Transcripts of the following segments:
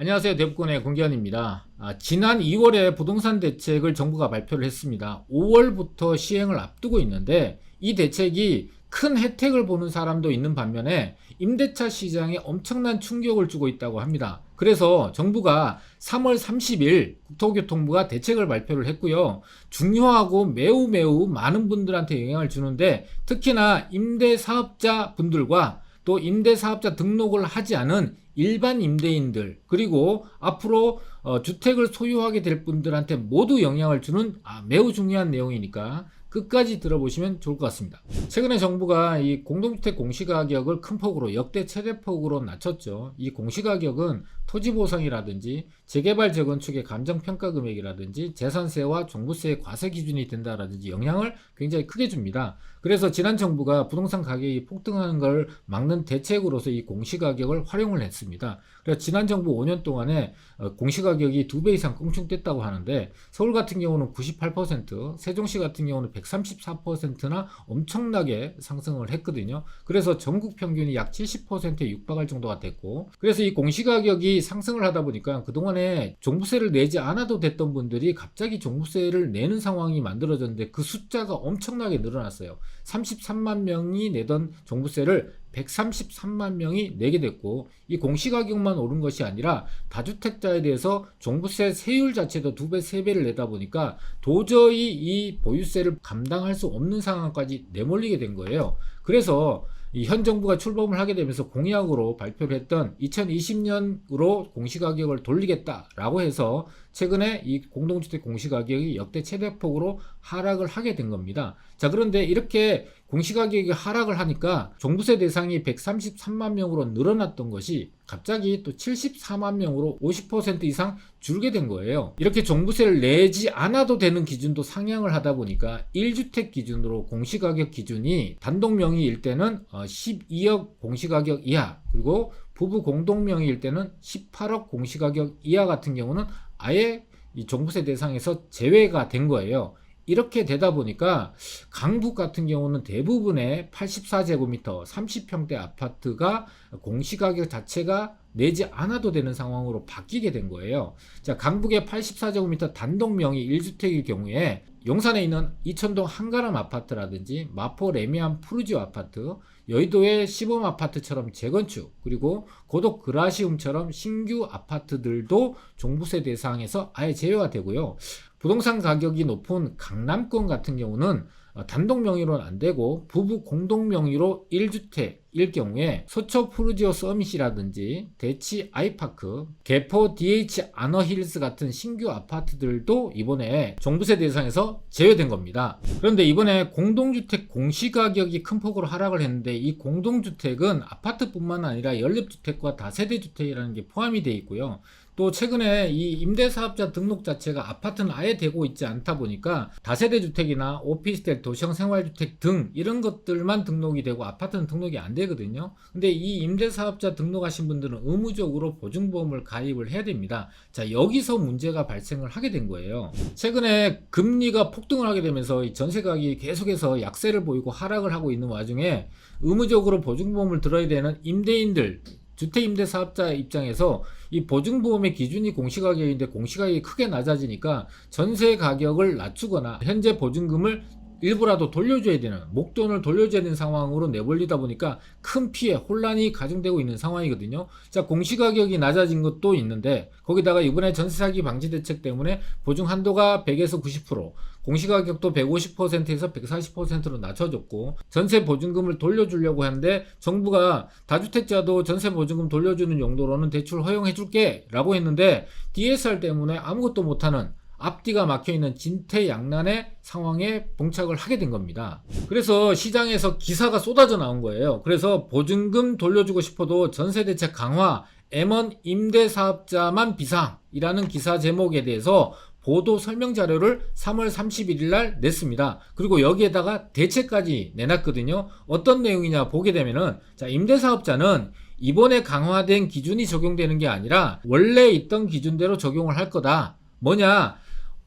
안녕하세요. 대북권의 공기환입니다. 지난 2월에 부동산 대책을 정부가 발표를 했습니다. 5월부터 시행을 앞두고 있는데 이 대책이 큰 혜택을 보는 사람도 있는 반면에 임대차 시장에 엄청난 충격을 주고 있다고 합니다. 그래서 정부가 3월 30일 국토교통부가 대책을 발표를 했고요. 중요하고 매우 많은 분들한테 영향을 주는데 특히나 임대사업자 분들과 또 임대사업자 등록을 하지 않은 일반 임대인들 그리고 앞으로 주택을 소유하게 될 분들한테 모두 영향을 주는 매우 중요한 내용이니까 끝까지 들어보시면 좋을 것 같습니다. 최근에 정부가 이 공동주택 공시가격을 큰 폭으로 역대 최대폭으로 낮췄죠. 이 공시가격은 토지보상이라든지 재개발 재건축의 감정평가금액이라든지 재산세와 종부세의 과세 기준이 된다라든지 영향을 굉장히 크게 줍니다. 그래서 지난 정부가 부동산 가격이 폭등하는 걸 막는 대책으로서 이 공시가격을 활용을 했습니다. 그래서 지난 정부 5년 동안에 공시가격이 2배 이상 껑충됐다고 하는데 서울 같은 경우는 98%, 세종시 같은 경우는 134%나 엄청나게 상승을 했거든요. 그래서 전국 평균이 약 70%에 육박할 정도가 됐고, 그래서 이 공시가격이 상승을 하다 보니까 그동안에 종부세를 내지 않아도 됐던 분들이 갑자기 종부세를 내는 상황이 만들어졌는데 그 숫자가 엄청나게 늘어났어요. 33만 명이 내던 종부세를 133만 명이 내게 됐고, 이 공시가격만 오른 것이 아니라 다주택자에 대해서 종부세 세율 자체도 2배, 3배를 내다 보니까 도저히 이 보유세를 감당할 수 없는 상황까지 내몰리게 된 거예요. 그래서 이 현 정부가 출범을 하게 되면서 공약으로 발표를 했던 2020년으로 공시가격을 돌리겠다라고 해서 최근에 이 공동주택 공시가격이 역대 최대폭으로 하락을 하게 된 겁니다. 자, 그런데 이렇게 공시가격이 하락을 하니까 종부세 대상이 133만 명으로 늘어났던 것이 갑자기 또 74만 명으로 50% 이상 줄게 된 거예요. 이렇게 종부세를 내지 않아도 되는 기준도 상향을 하다 보니까 1주택 기준으로 공시가격 기준이 단독 명의일 때는 12억 공시가격 이하, 그리고 부부 공동 명의일 때는 18억 공시가격 이하 같은 경우는 아예 이 종부세 대상에서 제외가 된 거예요. 이렇게 되다 보니까 강북 같은 경우는 대부분의 84제곱미터 30평대 아파트가 공시가격 자체가 내지 않아도 되는 상황으로 바뀌게 된 거예요. 자, 강북의 84제곱미터 단독 명의 1주택일 경우에 용산에 있는 이천동 한가람 아파트라든지 마포 레미안 푸르지오 아파트, 여의도의 시범 아파트처럼 재건축, 그리고 고덕 그라시움처럼 신규 아파트들도 종부세 대상에서 아예 제외가 되고요. 부동산 가격이 높은 강남권 같은 경우는 단독 명의로는 안 되고 부부 공동 명의로 1주택일 경우에 서초 푸르지오 서밋이라든지 대치 아이파크, 개포 DH 아너힐스 같은 신규 아파트들도 이번에 종부세 대상에서 제외된 겁니다. 그런데 이번에 공동주택 공시가격이 큰 폭으로 하락을 했는데 이 공동주택은 아파트뿐만 아니라 연립주택과 다세대주택이라는 게 포함이 되어 있고요. 또 최근에 이 임대사업자 등록 자체가 아파트는 아예 되고 있지 않다 보니까 다세대 주택이나 오피스텔, 도시형 생활주택 등 이런 것들만 등록이 되고 아파트는 등록이 안 되거든요. 근데 이 임대사업자 등록하신 분들은 의무적으로 보증보험을 가입을 해야 됩니다. 자, 여기서 문제가 발생을 하게 된 거예요. 최근에 금리가 폭등을 하게 되면서 이 전세 가격이 계속해서 약세를 보이고 하락을 하고 있는 와중에 의무적으로 보증보험을 들어야 되는 임대인들, 주택임대사업자 입장에서 이 보증보험의 기준이 공시가격인데 공시가격이 크게 낮아지니까 전세 가격을 낮추거나 현재 보증금을 일부라도 돌려줘야 되는, 목돈을 돌려줘야 되는 상황으로 내몰리다 보니까 큰 피해, 혼란이 가중되고 있는 상황이거든요. 자, 공시가격이 낮아진 것도 있는데 거기다가 이번에 전세 사기 방지 대책 때문에 보증 한도가 100에서 90%, 공시가격도 150%에서 140%로 낮춰졌고 전세 보증금을 돌려주려고 하는데 정부가 다주택자도 전세 보증금 돌려주는 용도로는 대출 허용해줄게 라고 했는데 DSR 때문에 아무것도 못하는 앞뒤가 막혀있는 진퇴양난의 상황에 봉착을 하게 된 겁니다. 그래서 시장에서 기사가 쏟아져 나온 거예요. 그래서 보증금 돌려주고 싶어도 전세대책 강화, M1 임대사업자만 비상이라는 기사 제목에 대해서 보도 설명 자료를 3월 31일 날 냈습니다. 그리고 여기에다가 대책까지 내놨거든요. 어떤 내용이냐 보게 되면은, 자, 임대사업자는 이번에 강화된 기준이 적용되는 게 아니라 원래 있던 기준대로 적용을 할 거다. 뭐냐?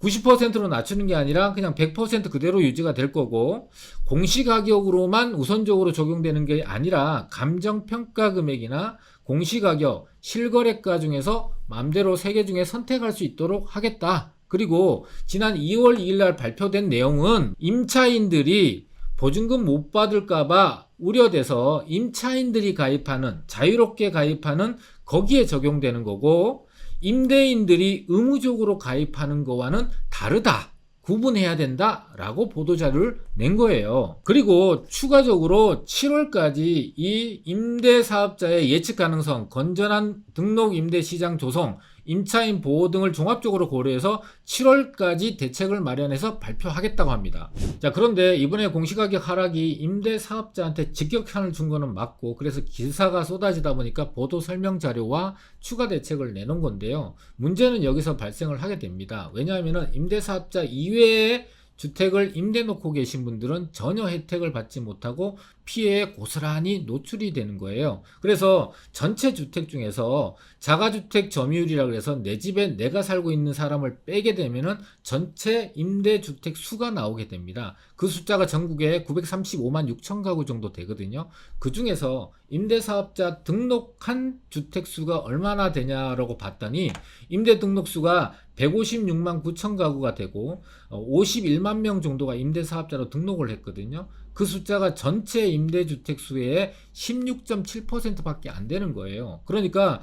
90%로 낮추는 게 아니라 그냥 100% 그대로 유지가 될 거고, 공시가격으로만 우선적으로 적용되는 게 아니라 감정평가 금액이나 공시가격, 실거래가 중에서 마음대로 3개 중에 선택할 수 있도록 하겠다. 그리고 지난 2월 2일 날 발표된 내용은 임차인들이 보증금 못 받을까봐 우려돼서 임차인들이 가입하는, 자유롭게 가입하는 거기에 적용되는 거고, 임대인들이 의무적으로 가입하는 거와는 다르다. 구분해야 된다라고 보도자료를 낸 거예요. 그리고 추가적으로 7월까지 이 임대사업자의 예측 가능성, 건전한 등록 임대시장 조성, 임차인 보호 등을 종합적으로 고려해서 7월까지 대책을 마련해서 발표하겠다고 합니다. 자, 그런데 이번에 공시가격 하락이 임대사업자한테 직격탄을 준 거는 맞고, 그래서 기사가 쏟아지다 보니까 보도 설명 자료와 추가 대책을 내놓은 건데요. 문제는 여기서 발생을 하게 됩니다. 왜냐하면 임대사업자 이외에 주택을 임대 놓고 계신 분들은 전혀 혜택을 받지 못하고 피해에 고스란히 노출이 되는 거예요. 그래서 전체 주택 중에서 자가주택 점유율이라고 해서 내 집에 내가 살고 있는 사람을 빼게 되면은 전체 임대주택 수가 나오게 됩니다. 그 숫자가 전국에 935만 6천 가구 정도 되거든요. 그 중에서 임대사업자 등록한 주택 수가 얼마나 되냐라고 봤더니 임대 등록 수가 156만 9천 가구가 되고 51만 명 정도가 임대사업자로 등록을 했거든요. 그 숫자가 전체 임대주택 수의 16.7%밖에 안 되는 거예요. 그러니까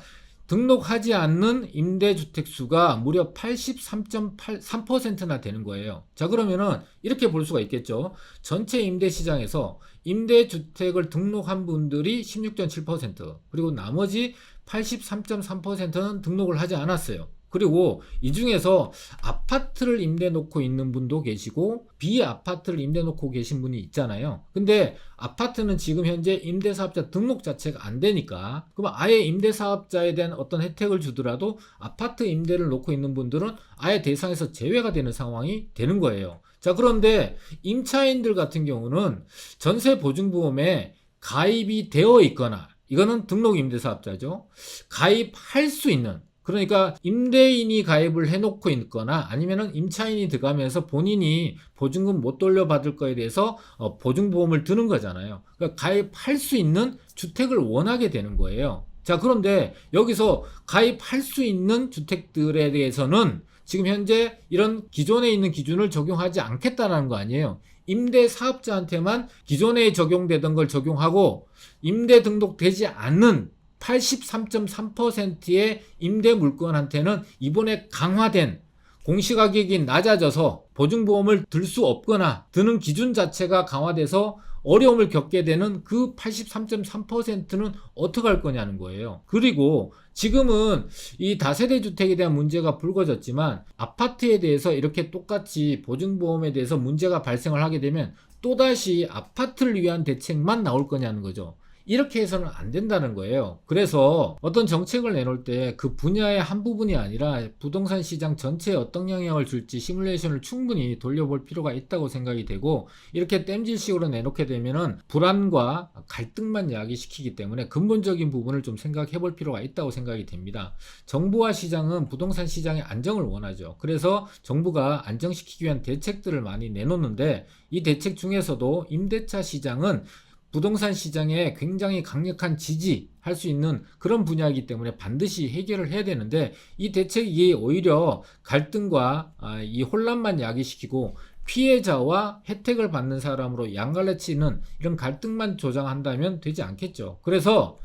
등록하지 않는 임대주택 수가 무려 83.3%나 되는 거예요. 자, 그러면은 이렇게 볼 수가 있겠죠. 전체 임대시장에서 임대주택을 등록한 분들이 16.7%, 그리고 나머지 83.3%는 등록을 하지 않았어요. 그리고 이 중에서 아파트를 임대 놓고 있는 분도 계시고 비아파트를 임대 놓고 계신 분이 있잖아요. 근데 아파트는 지금 현재 임대사업자 등록 자체가 안 되니까, 그럼 아예 임대사업자에 대한 어떤 혜택을 주더라도 아파트 임대를 놓고 있는 분들은 아예 대상에서 제외가 되는 상황이 되는 거예요. 자, 그런데 임차인들 같은 경우는 전세보증보험에 가입이 되어 있거나, 이거는 등록 임대사업자죠, 가입할 수 있는, 그러니까 임대인이 가입을 해놓고 있거나 아니면은 임차인이 들어가면서 본인이 보증금 못 돌려받을 거에 대해서 보증보험을 드는 거잖아요. 그러니까 가입할 수 있는 주택을 원하게 되는 거예요. 자, 그런데 여기서 가입할 수 있는 주택들에 대해서는 지금 현재 이런 기존에 있는 기준을 적용하지 않겠다는 거 아니에요. 임대사업자한테만 기존에 적용되던 걸 적용하고, 임대 등록되지 않는 83.3%의 임대 물건한테는 이번에 강화된 공시가격이 낮아져서 보증보험을 들 수 없거나 드는 기준 자체가 강화돼서 어려움을 겪게 되는 그 83.3%는 어떻게 할 거냐는 거예요. 그리고 지금은 이 다세대 주택에 대한 문제가 불거졌지만 아파트에 대해서 이렇게 똑같이 보증보험에 대해서 문제가 발생을 하게 되면 또다시 아파트를 위한 대책만 나올 거냐는 거죠. 이렇게 해서는 안 된다는 거예요. 그래서 어떤 정책을 내놓을 때 그 분야의 한 부분이 아니라 부동산 시장 전체에 어떤 영향을 줄지 시뮬레이션을 충분히 돌려볼 필요가 있다고 생각이 되고, 이렇게 땜질식으로 내놓게 되면은 불안과 갈등만 야기시키기 때문에 근본적인 부분을 좀 생각해 볼 필요가 있다고 생각이 됩니다. 정부와 시장은 부동산 시장의 안정을 원하죠. 그래서 정부가 안정시키기 위한 대책들을 많이 내놓는데, 이 대책 중에서도 임대차 시장은 부동산 시장에 굉장히 강력한 지지할 수 있는 그런 분야이기 때문에 반드시 해결을 해야 되는데, 이 대책이 오히려 갈등과 이 혼란만 야기시키고 피해자와 혜택을 받는 사람으로 양갈래치는 이런 갈등만 조장한다면 되지 않겠죠. 그래서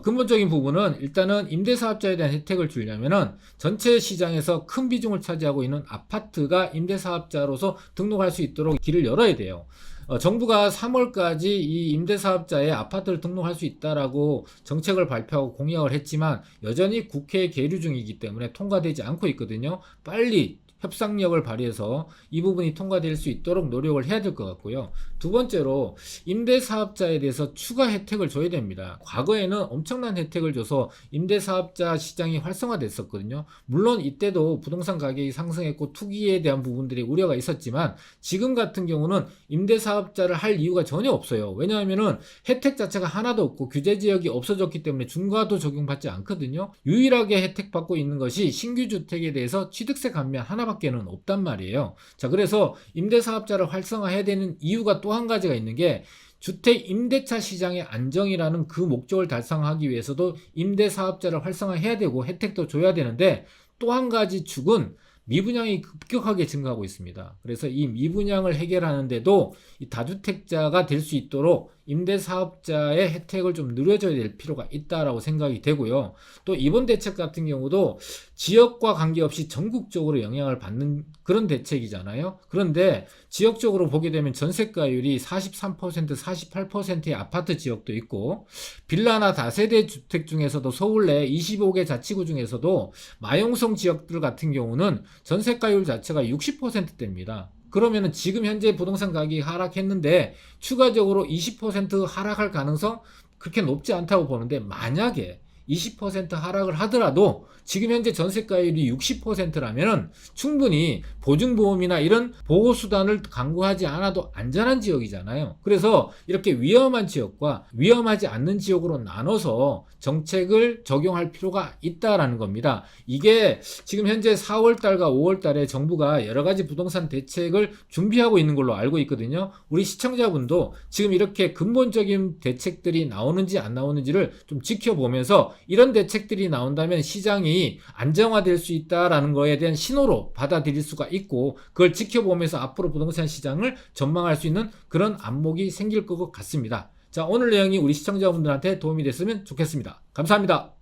근본적인 부분은 일단은 임대사업자에 대한 혜택을 주려면은 전체 시장에서 큰 비중을 차지하고 있는 아파트가 임대사업자로서 등록할 수 있도록 길을 열어야 돼요. 정부가 3월까지 이 임대사업자의 아파트를 등록할 수 있다라고 정책을 발표하고 공약을 했지만 여전히 국회에 계류 중이기 때문에 통과되지 않고 있거든요. 빨리 협상력을 발휘해서 이 부분이 통과될 수 있도록 노력을 해야 될 것 같고요. 두 번째로 임대사업자에 대해서 추가 혜택을 줘야 됩니다. 과거에는 엄청난 혜택을 줘서 임대사업자 시장이 활성화됐었거든요. 물론 이때도 부동산 가격이 상승했고 투기에 대한 부분들이 우려가 있었지만 지금 같은 경우는 임대사업자를 할 이유가 전혀 없어요. 왜냐하면은 혜택 자체가 하나도 없고 규제지역이 없어졌기 때문에 중과도 적용받지 않거든요. 유일하게 혜택받고 있는 것이 신규주택에 대해서 취득세 감면 하나밖에 하나밖에는 없단 말이에요. 자, 그래서 임대사업자를 활성화해야 되는 이유가 또 한 가지가 있는 게 주택 임대차 시장의 안정이라는 그 목적을 달성하기 위해서도 임대사업자를 활성화해야 되고 혜택도 줘야 되는데 또 한 가지 축은 미분양이 급격하게 증가하고 있습니다. 그래서 이 미분양을 해결하는데도 이 다주택자가 될 수 있도록 임대사업자의 혜택을 좀 늘려줘야 될 필요가 있다라고 생각이 되고요. 또 이번 대책 같은 경우도 지역과 관계없이 전국적으로 영향을 받는 그런 대책이잖아요. 그런데 지역적으로 보게 되면 전세가율이 43%, 48%의 아파트 지역도 있고 빌라나 다세대 주택 중에서도 서울 내 25개 자치구 중에서도 마용성 지역들 같은 경우는 전세가율 자체가 60%대입니다. 그러면은 지금 현재 부동산 가격이 하락했는데 추가적으로 20% 하락할 가능성 그렇게 높지 않다고 보는데 만약에 20% 하락을 하더라도 지금 현재 전세가율이 60%라면 충분히 보증보험이나 이런 보호수단을 강구하지 않아도 안전한 지역이잖아요. 그래서 이렇게 위험한 지역과 위험하지 않는 지역으로 나눠서 정책을 적용할 필요가 있다라는 겁니다. 이게 지금 현재 4월달과 5월달에 정부가 여러 가지 부동산 대책을 준비하고 있는 걸로 알고 있거든요. 우리 시청자분도 지금 이렇게 근본적인 대책들이 나오는지 안 나오는지를 좀 지켜보면서 이런 대책들이 나온다면 시장이 안정화될 수 있다라는 거에 대한 신호로 받아들일 수가 있고 그걸 지켜보면서 앞으로 부동산 시장을 전망할 수 있는 그런 안목이 생길 것 같습니다. 자, 오늘 내용이 우리 시청자분들한테 도움이 됐으면 좋겠습니다. 감사합니다.